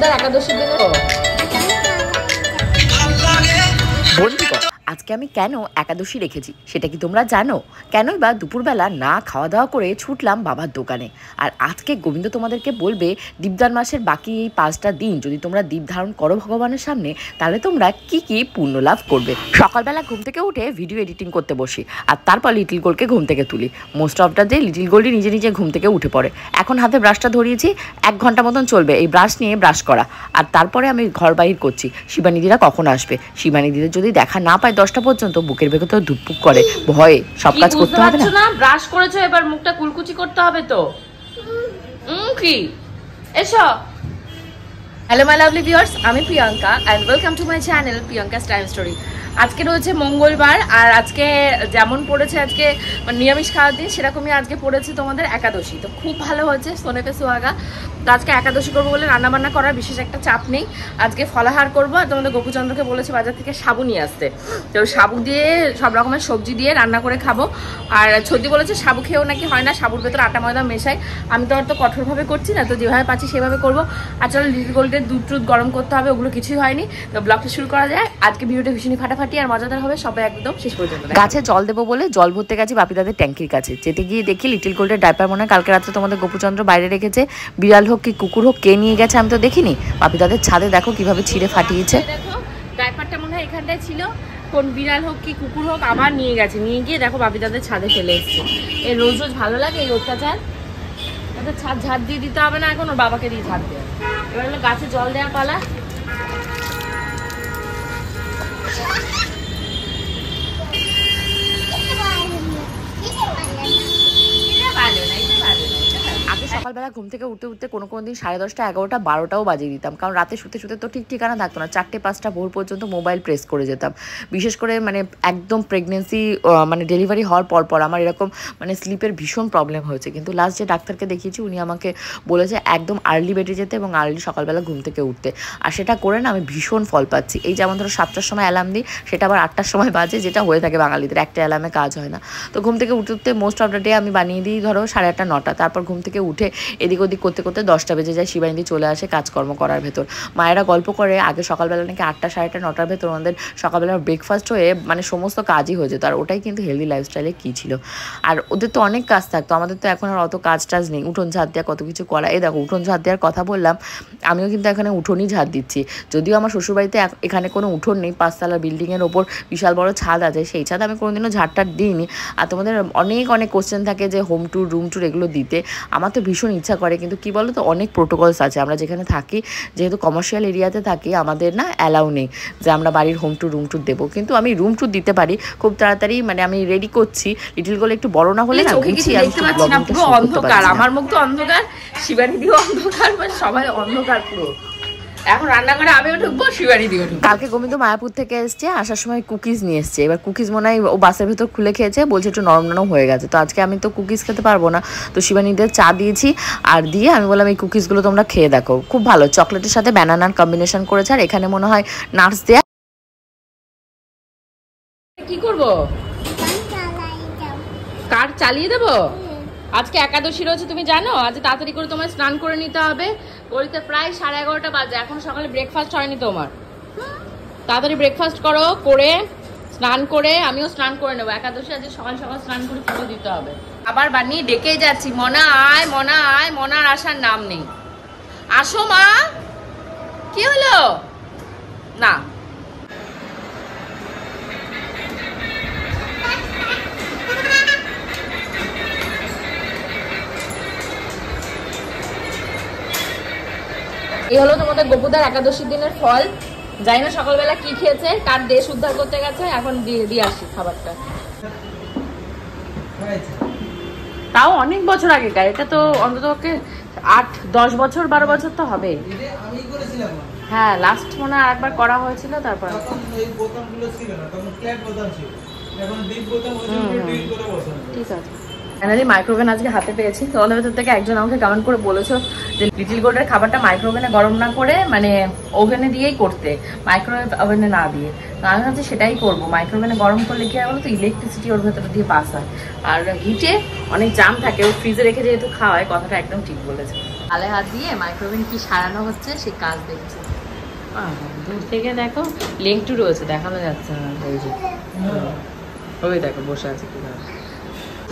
গপুদার একাদশীর দিনে আজকে আমি কেন একাদশী রেখেছি সেটা কি তোমরা জানো? কেনই বা দুপুরবেলা না খাওয়া দাওয়া করে ছুটলাম বাবার দোকানে। আর আজকে গোবিন্দ তোমাদেরকে বলবে দীপদান মাসের বাকি এই 5টা দিন যদি তোমরা দীপ ধারণ করো ভগবানের সামনে, তাহলে তোমরা কি কি পুণ্য লাভ করবে। সকালবেলা ঘুম থেকে উঠে ভিডিও এডিটিং করতে বসি, আর তারপর লিটিল গোল্ডকে ঘুম থেকে তুলি। Most of the day little গোল্ডই নিজে নিজে ঘুম থেকে উঠে পড়ে। এখন হাতে ব্রাশটা ধরিয়েছি, 1 ঘন্টা মতন চলবে এই ব্রাশ নিয়ে ব্রাশ করা। আর তারপরে আমি ঘর বাহির করছি শিবানীদিরা কখন আসবে। শিবানীদিদের যদি দেখা না পায় 10টা পর্যন্ত বুকের ভেতর ধুকপুক করে, ভয়ে সব কাজ করতে হবে না। ব্রাশ করেছো, এবার মুখটা কুলকুচি করতে হবে তো। কি এসো। হ্যালো মাই লাভলি ভিউয়ার্স, আমি Priyanka and welcome to my channel Priyanka's time story. আজকে রয়েছে মঙ্গলবার, আর আজকে যেমন পড়েছে আজকে নিরামিষ খাওয়ার দিন, সেরকমই আজকে পড়েছে তোমাদের একাদশী। তো খুব ভালো হয়েছে সোনে পে সুহাগা। তো আজকে একাদশী করবো বলে রান্নাবান্না করার বিশেষ একটা চাপ নেই। আজকে ফলাহার করবো, আর তোমাদের গোপুচন্দ্রকে বলেছে বাজার থেকে সাবু নিয়ে আসতে। তো সাবু দিয়ে সব রকমের সবজি দিয়ে রান্না করে খাবো। আর ছদ্দি বলেছে সাবু খেয়েও নাকি হয় না, সাবুর ভেতর আটা ময়দা মেশাই। আমি তো আর তো কঠোরভাবে করছি না, তো যেভাবে পাচ্ছি সেভাবে করবো। আর চলো লিটিল গোল্ডের দুধ টুধ গরম করতে হবে, ওগুলো কিছুই হয়নি। তো ব্লগটা শুরু করা যায়। আজকে ভিডিওটা ভীষণই ফাটাফাটি আর মজাদার হবে, সবাই একদম শেষ পর্যন্ত। গাছে জল দেবো বলে জল ভরতে গেছি বাপিদাদের ট্যাঙ্কির কাছে। যেতে গিয়ে দেখি লিটিল গোল্ডের ডাইপার মনে হয় কালকে রাত্রে তোমাদের গোপুচন্দ্র বাইরে রেখেছে। বিড়াল হোক কি কুকুর হোক, কে নিয়ে গেছে আমি তো দেখিনি। বাপিদাদের ছাদে দেখো কিভাবে ছিঁড়ে ফাটিয়েছে। দেখো ডাইপারটা মনে হয় এখানটায় ছিল, কোন বিড়াল হোক কি কুকুর হোক আবার নিয়ে গেছে। নিয়ে গিয়ে দেখো বাপিদাদের ছাদে ফেলে এসছে। এই রোজ রোজ ভালো লাগে এই অত্যাচার। তাদের ছাদ ঝাড় দিয়ে দিতে হবে না, এখন ওর বাবাকে দিয়ে ঝাড় দেয়। এবার হলো গাছে জল দেওয়ার পালা। সকালবেলা ঘুম থেকে উঠতে উঠতে কোনো দিন 10:30, 11টা, 12টাও বাজিয়ে দিতাম, কারণ রাতে শুতে শুতে তো ঠিক ঠিকানা থাকতো না। 4টে 5টা ভোর পর্যন্ত মোবাইল প্রেস করে যেতাম। বিশেষ করে একদম প্রেগনেন্সি ডেলিভারি হওয়ার পর আমার এরকম স্লিপের ভীষণ প্রবলেম হয়েছে। কিন্তু লাস্ট যে ডাক্তারকে দেখিয়েছি উনি আমাকে বলেছে একদম আর্লি বেডে যেতে এবং আর্লি সকালবেলা ঘুম থেকে উঠতে। আর সেটা করে না আমি ভীষণ ফল পাচ্ছি। এই যেমন ধরো 7টার সময় অ্যালার্ম দিই, সেটা আবার 8টার সময় বাজে, যেটা হয়ে থাকে বাঙালিদের। একটা অ্যালার্মে কাজ হয় না। তো ঘুম থেকে উঠতে উঠতে মোস্ট অফ দ্য ডে আমি বানিয়ে দিই ধরো 8:30, 9টা। তারপর ঘুম থেকে উঠে এদিক ওদিক করতে করতে 10টা বেজে যায়। শিবানীদি চলে আসে কাজকর্ম করার ভেতর। মায়েরা গল্প করে আগে সকালবেলা নাকি 8টা, 8:30, 9টার ভেতর আমাদের সকালবেলা ব্রেকফাস্ট হয়ে সমস্ত কাজই হয়ে যেত। আর ওটাই কিন্তু হেলদি লাইফস্টাইলে কী ছিল। আর ওদের তো অনেক কাজ থাকতো, আমাদের তো এখন আর অত কাজ টাজ নেই। উঠোন ঝাড় দেওয়া, কত কিছু করা। এই দেখো উঠোন ঝাড় দেওয়ার কথা বললাম, আমিও কিন্তু এখানে উঠোনই ঝাড় দিচ্ছি। যদিও আমার শ্বশুরবাড়িতে এখানে কোনো উঠোন নেই, 5তলা বিল্ডিংয়ের ওপর বিশাল বড় ছাদ আছে, সেই ছাদ আমি কোনোদিনও ঝাড়টার দিইনি। আর তোমাদের অনেক কোশ্চেন থাকে যে হোম ট্যুর, রুম ট্যুর এগুলো দিতে। আমার তো ভীষণ ইচ্ছা করে, কিন্তু কি বলো তো অনেক প্রোটোকলস আছে। আমরা যেখানে থাকি, যেহেতু কমার্শিয়াল এরিয়াতে থাকি, আমাদের না অ্যালাউ নেই যে আমরা বাড়ির হোম ট্যুর, রুম ট্যুর দেবো। কিন্তু আমি রুম ট্যুর দিতে পারি খুব তাড়াতাড়ি। আমি রেডি করছি। লিটিল গোল একটু বড় না হলে না অন্ধকার, আমার মুখ তো অন্ধকার, শিবানীদিও অন্ধকার, সবাই অন্ধকার পুরো। এখন রান্না করে আমিও ঢুকবো, শিবানীদিও ঢুকবো। কালকে গোবিন্দ মায়াপুর থেকে এসছে, আসার সময় কুকিজ নিয়ে এসছে। এবার কুকিজ মনে হয় ও বাসের ভেতর খুলে খেয়েছে, বলছে একটু নরম নরম হয়ে গেছে। তো আজকে আমি তো কুকিজ খেতে পারবো না, তো শিবানীদের চা দিয়েছি। আর দিয়ে আমি বললাম এই কুকিজগুলো তোমরা খেয়ে দেখো, খুব ভালো। চকলেটের সাথে ব্যানানার কম্বিনেশন করেছে, আর এখানে মনে হয় নাটস দেয়া। কি করবো, কার চালিয়ে দেবো? আজকে একাদশী রয়েছে তুমি জানো। আজ তাড়াতাড়ি করে তোমার স্নান করে নিতে হবে। গড়িতে প্রায় 11:30 বাজে, এখন সকালে ব্রেকফাস্ট হয়নি তোমার। তাড়াতাড়ি ব্রেকফাস্ট করো, করে স্নান করে আমিও স্নান করে নেবো। একাদশী আজ সকাল সকাল স্নান করে পুজো দিতে হবে। আবার বানিয়ে ডেকেই যাচ্ছি, মনা আয়, মনা আয়, মনার আসার নাম নেই। আসো মা, কি হলো? না এই হলো তোমাদের গোপুদার একাদশীর দিনের ফল। জানি না সকালবেলা কি খেয়েছে, কার দেশ উদ্ধার করতে গেছে, এখন দিয়ে আসি খাবারটা। তাও অনেক বছর আগেকার, এটা তো অন্তত 8-10 বছর 12 বছর তো হবে। হ্যাঁ, লাস্ট মনে হয় আরেকবার করা হয়েছিল, তারপর ঠিক আছে। ফাইনালি মাইক্রোওভেন আজকে হাতে পেয়েছি। তো ওদের ভেতর থেকে একজন আমাকে কমেন্ট করে বলেছো যে লিটিল গোল্ডের খাবারটা মাইক্রোওভেনে গরম না করে ওভেনে দিয়েই করতে, মাইক্রোওয়েভ ওভেনে না দিয়ে। তো আমি ভাবছি সেটাই করবো। মাইক্রোওভেনে গরম করলে কি হয় বলো তো, ইলেকট্রিসিটি ওর ভেতরে দিয়ে পাস হয়, আর হিটে অনেক জাম থাকে। ও ফ্রিজে রেখে যেহেতু খাওয়ায়, কথাটা একদম ঠিক বলেছে। গালে হাত দিয়ে মাইক্রোওভেন কি সারানো হচ্ছে সে কাজ দেখছে। দূর থেকে দেখো লেংটু রয়েছে, দেখানো যাচ্ছে না। ওই যে ওই দেখো বসে আছে কিভাবে।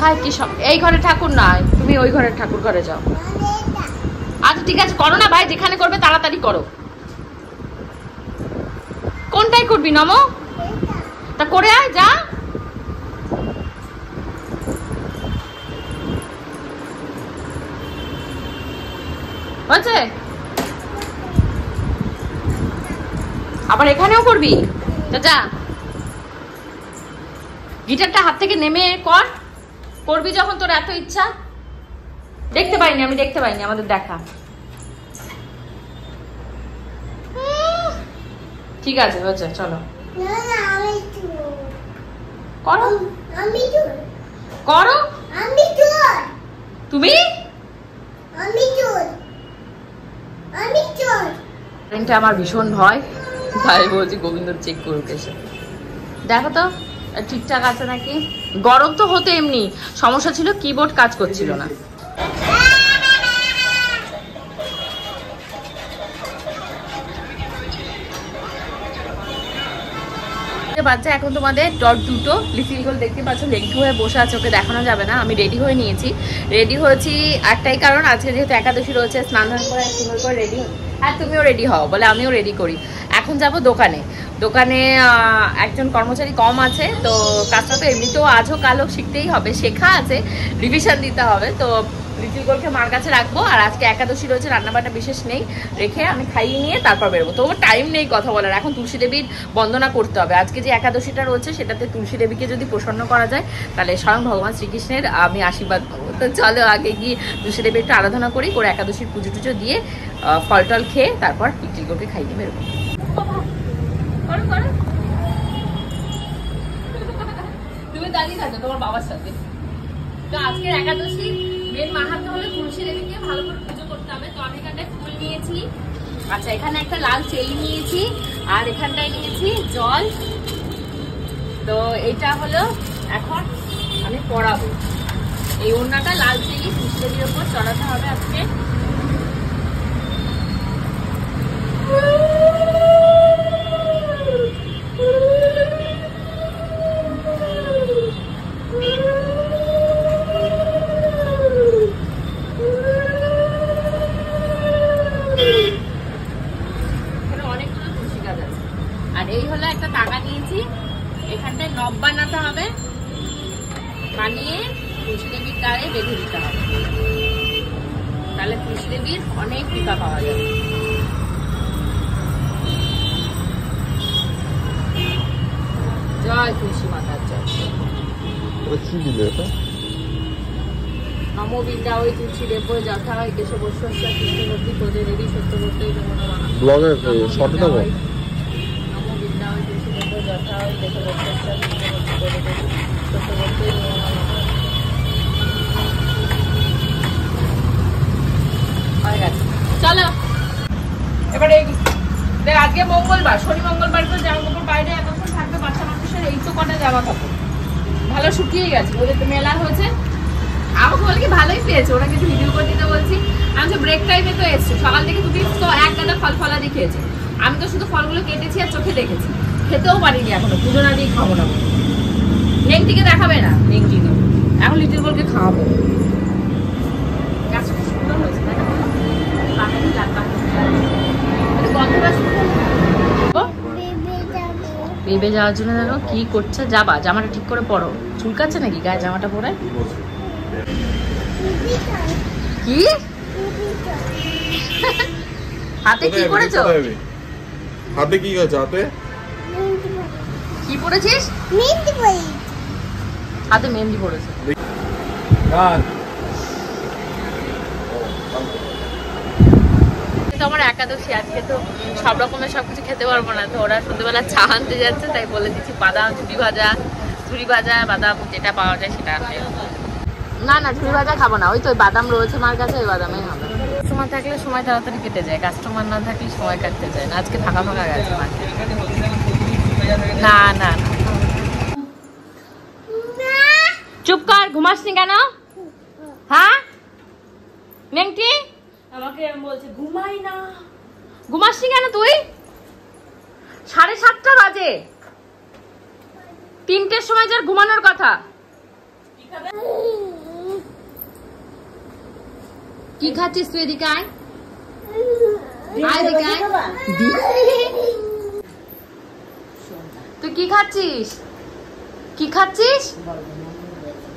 ভাই কি সব এই ঘরে ঠাকুর নয়, তুমি ওই ঘরের ঠাকুর ঘরে যাও। আচ্ছা ঠিক আছে করো না ভাই, যেখানে করবে তাড়াতাড়ি করো। কোনটাই করবি নমো? তা করে আয় যা। হচ্ছে আবার এখানেও করবি? তা যা, গিটারটা হাত থেকে নেমে কর, করবি যখন তোর এত ইচ্ছা। দেখতে পাইনি আমি, দেখতে পাইনি, আমাদের দেখা। ঠিক আছে হচ্ছে, চলো করো করো। তুমি আমার ভীষণ ভয়, তাই বলছি গোবিন্দ চেক করুক এসে। দেখো তো ঠিকঠাক আছে নাকি। গরম তো হতে এমনি, সমস্যা ছিল কিবোর্ড কাজ করছিল না। বাচ্চা এখন তোমাদের ডট দুটো, লিটিল গোল দেখতে পাচ্ছ লেংটু হয়ে বসে আছে, ওকে দেখানো যাবে না। আমি রেডি হয়ে নিয়েছি, রেডি হয়েছি একটাই কারণ, আজকে যেহেতু একাদশী রয়েছে, স্নান ধান করে সুন্দর করে রেডি। আর তুমিও রেডি হও বলে আমিও রেডি করি। এখন যাব দোকানে, দোকানে একজন কর্মচারী কম আছে, তো কাজটা তো এমনিতেও আজও কালও শিখতেই হবে, শেখা আছে, রিভিশন দিতে হবে। তো লিটিল গোলকে মার কাছে রাখবো, আর আজকে একাদশী রয়েছে, রান্নাবান্না বিশেষ নেই, রেখে আমি খাইয়ে নিয়ে তারপর বেরোবো। তো টাইম নেই কথা বলার, এখন তুলসী দেবীর বন্দনা করতে হবে। আজকে যে একাদশীটা রয়েছে সেটাতে তুলসী দেবীকে যদি প্রসন্ন করা যায় তাহলে স্বয়ং ভগবান শ্রীকৃষ্ণের আমি আশীর্বাদ পাবো। তো চলো আগে গিয়ে তুলসী দেবীর একটু আরাধনা করি, করে একাদশীর পুজো টুজো দিয়ে ফল টল খেয়ে তারপর লিটিল গোলকে খাইয়ে বেরোবো। তুমি দাঁড়িয়ে থাকো তোমার বাবার সাথে। তো আজকের একাদশী মেন মাহাত্ম্য হলো তুলসী দেবীকে ভালো করে পুজো করতে হবে। তো আমি এখানটায় ফুল নিয়েছি, আচ্ছা এখানে একটা লাল চেলি নিয়েছি, আর এখানটায় নিয়েছি জল। তো এটা হলো এখন আমি পড়াবো, এই ওড়নাটা লাল চেলি তুলসী দেবীর ওপর চড়াতে হবে আজকে। নব বানাতে হবে, বানিয়ে তুলসী দেবীর গায়ে বেঁধে দিতে হবে, তাহলে তুলসী দেবীর অনেক কৃপা পাওয়া যাবে। জয় তুলসী মাতার জয়। নমো বিদ্যা ওই তুলসী দেব যথা হয় কেশবস্য কৃষ্ণমূর্তি প্রজে দেবী সত্যবর্তী নমো নমঃ। নমো বিদ্যা ওই তুলসী দেব যথা হয় কেশবস্য কৃষ্ণমূর্তি প্রজে দেবী সত্যবর্তী নমো নমঃ। চলো এবারে আজকে মঙ্গলবার, শনি মঙ্গলবার তো জামা কাপড় বাইরে এতক্ষণ থাকবে, বাচ্চা মানুষের এই তো কটা জামা কাপড় ভালো শুকিয়ে গেছে, ওদের তো মেলা হয়েছে। আমাকে বলে কি ভালোই পেয়েছে, ওরা কিছু ভিডিও করে দিতে বলছি। আমি তো ব্রেক টাইমে তো এসছি, সকাল থেকে তুমি তো এক গাদা ফল ফলাদি খেয়েছে, আমি তো শুধু ফলগুলো কেটেছি আর চোখে দেখেছি, খেতেও পারিনি এখনো, পুজো না দিয়ে খাবো না। নেংটিকে দেখাবে না, নেংটি এখন লিটিল গোলকে খাওয়াবো। গাছটা সুন্দর হয়েছে তাই না, বেবে যাওয়ার জন্য দেখো কি করছে। যাবা, জামাটা ঠিক করে পরো, চুলকাচ্ছে নাকি গায়ে জামাটা পরে? কি হাতে কি পরেছো? হাতে কি আছে? হাতে কি পরেছিস? মেহেন্দি পরেছি। হাতে মেহেন্দি পরেছে। আমার একাদশী, আজকে তো সব রকমের সবকিছু খেতে পারবো না, তো ওরা সন্ধ্যেবেলা চা আনতে যাচ্ছে, তাই বলে দিচ্ছি বাদাম, ঝুড়ি ভাজা বাদাম যেটা পাওয়া যায় সেটা আনতে। না না ঝুড়ি ভাজা খাবো না, ওই তো বাদাম রয়েছে মার কাছে, ওই বাদামেই হবে। কাস্টমার থাকলে সময় তাড়াতাড়ি কেটে যায়, কাস্টমার না থাকলে সময় কাটতে যায় না। আজকে ফাঁকা ফাঁকা গেছে মার্কেট। না না চুপ কর, ঘুমাসনি কেন? হ্যাঁ নেংটি আমাকে বলছে ঘুমাই না। ঘুমাসনি কেন তুই? 7:30 বাজে, 3টের সময় যার ঘুমানোর কথা। কি খাচ্ছিস তুই? এদিকে আয়, এদিকে আয়। তুই কি খাচ্ছিস? কি খাচ্ছিস?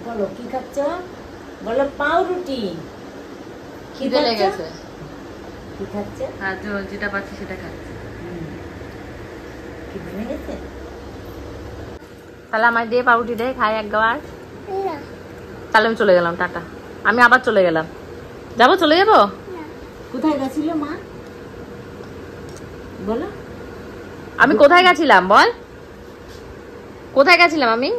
বলো কি খাচ্ছ? বলো পাউরুটি। খিদে লেগেছে। কি খাচ্ছে? হ্যাঁ, তো যেটা পাচ্ছি সেটা খাচ্ছি। খিদে লেগেছে? তাহলে আমায় দিয়ে পাউরুটি দে, খাই একবার। তাহলে আমি চলে গেলাম, টাটা। আমি আবার চলে গেলাম। যাবো, চলে যাবো? কোথায় গেছিল মা? বলো। আমি কোথায় গেছিলাম বল? কোথায় গেছিলাম আমি?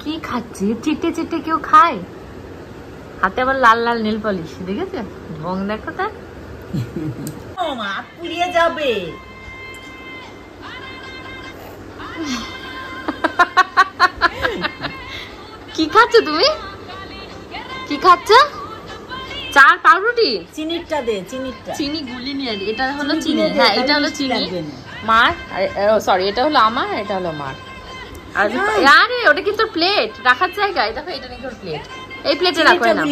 কি খাচ্ছি? চিটে চিটে কেউ খায়? হাতে আবার লাল লাল নীল পলিশ, দেখেছে? ঢং দেখো তার। মা পুড়িয়ে যাবে। কি খাচ্ছ তুমি? কি খাচ্ছ? চার পাউরুটি? চিনিটা দে, চিনিটা। চিনি গুলি নিয়ে, এটা হলো চিনি। হ্যাঁ, এটা হলো চিনি মার, সরি, এটা হলো আমার, এটা হলো মার। আরে ওটা কিন্তু প্লেট রাখার জায়গায়, দেখো এটা নাকি ওর প্লেট। এই প্লেটে রাখো না,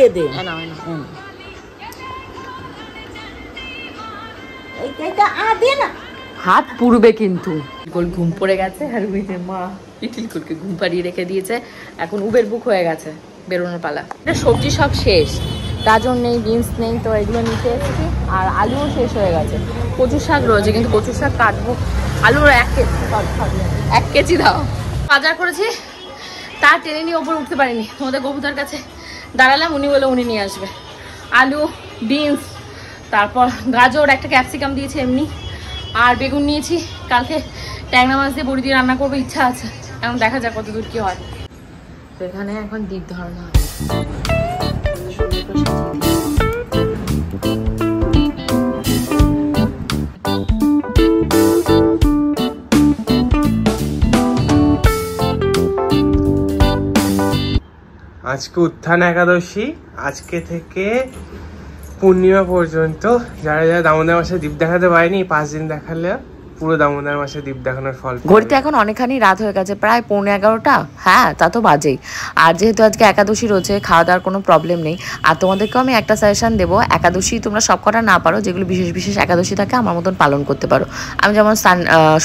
এইটা দে না। হাত পুড়বে কিন্তু। গোল ঘুম পড়ে গেছে আর উইতে মা লিটিলকুলকে ঘুম পাড়িয়ে রেখে দিয়েছে। এখন উবের বুক হয়ে গেছে, বেরোনোর পালা। এটা সবজি সব শেষ, গাজর নেই, বিনস নেই, তো এগুলো নিতে এসেছি। আর আলুও শেষ হয়ে গেছে। কচু শাক রয়েছে, কিন্তু কচু শাক কাটবো। আলুর 1 কেজি দাও। বাজার করেছি, তার টেনে নিয়ে ওপরে উঠতে পারিনি। তোমাদের কবুতার কাছে দাঁড়ালাম, উনি বলে উনি নিয়ে আসবে। আলু, বিনস, তারপর গাজর, একটা ক্যাপসিকাম দিয়েছে এমনি, আর বেগুন নিয়েছি। কালকে ট্যাংরা মাছ দিয়ে বড়ি দিয়ে রান্না করবো ইচ্ছা আছে, এখন দেখা যাক কত দূর কি হয়। তো এখানে এখন দ্বীপ ধরানো হবে। আজকে উত্থান একাদশী, আজকে থেকে পূর্ণিমা পর্যন্ত যারা যারা দামোদর মাসে দ্বীপ দেখাতে পারেনি 5 দিন দেখালে পুরো দামোদর মাসে দ্বীপ দেখানোর ফল। ঘড়িতে এখন অনেকখানি রাত হয়ে গেছে, প্রায় 11:15। হ্যাঁ, তা তো বাজেই। আর যেহেতু আজকে একাদশী রয়েছে, খাওয়া দাওয়ার কোনো প্রবলেম নেই। আর তোমাদেরকেও আমি একটা সাজেশন দেবো, একাদশী তোমরা সব কটা না পারো, যেগুলো বিশেষ বিশেষ একাদশী থাকে আমার মতন পালন করতে পারো। আমি যেমন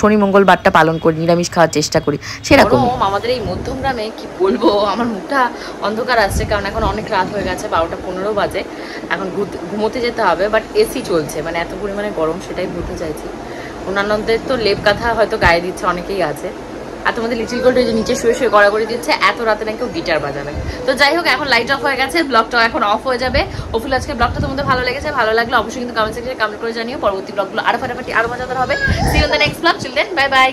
শনি মঙ্গলবারটা পালন করি, নিরামিষ খাওয়ার চেষ্টা করি, সেরকম। আমাদের এই মধ্যমগ্রামে কি বলবো, আমার মুখটা অন্ধকার আসছে, কারণ এখন অনেক রাত হয়ে গেছে, 12:15 বাজে। এখন ঘুমোতে যেতে হবে, বাট এসি চলছে, মানে এত পরিমাণে গরম, সেটাই বলতে চাইছি। অন্যান্যদের তো লেপ কাঁথা হয়তো গায়ে দিচ্ছে, অনেকেই আছে। আর তোমাদের লিটিল গোল্ড যে নিচে শুয়ে শুয়ে গড়াগড়ি দিচ্ছে, এত রাতে নাকি কেউ গিটার বাজাবে। তো যাই হোক, এখন লাইট অফ হয়ে গেছে, ব্লগটা এখন অফ হয়ে যাবে। হোপফুলি আজকে ব্লগটা তোমাদের ভালো লেগেছে। ভালো লাগলে অবশ্যই কিন্তু কমেন্ট সেকশনে কমেন্ট করে জানিও। পরবর্তী ব্লগগুলো আরো ফাটাফাটি, আরো মজাদার হবে। See you in the next blog. Till then, bye by.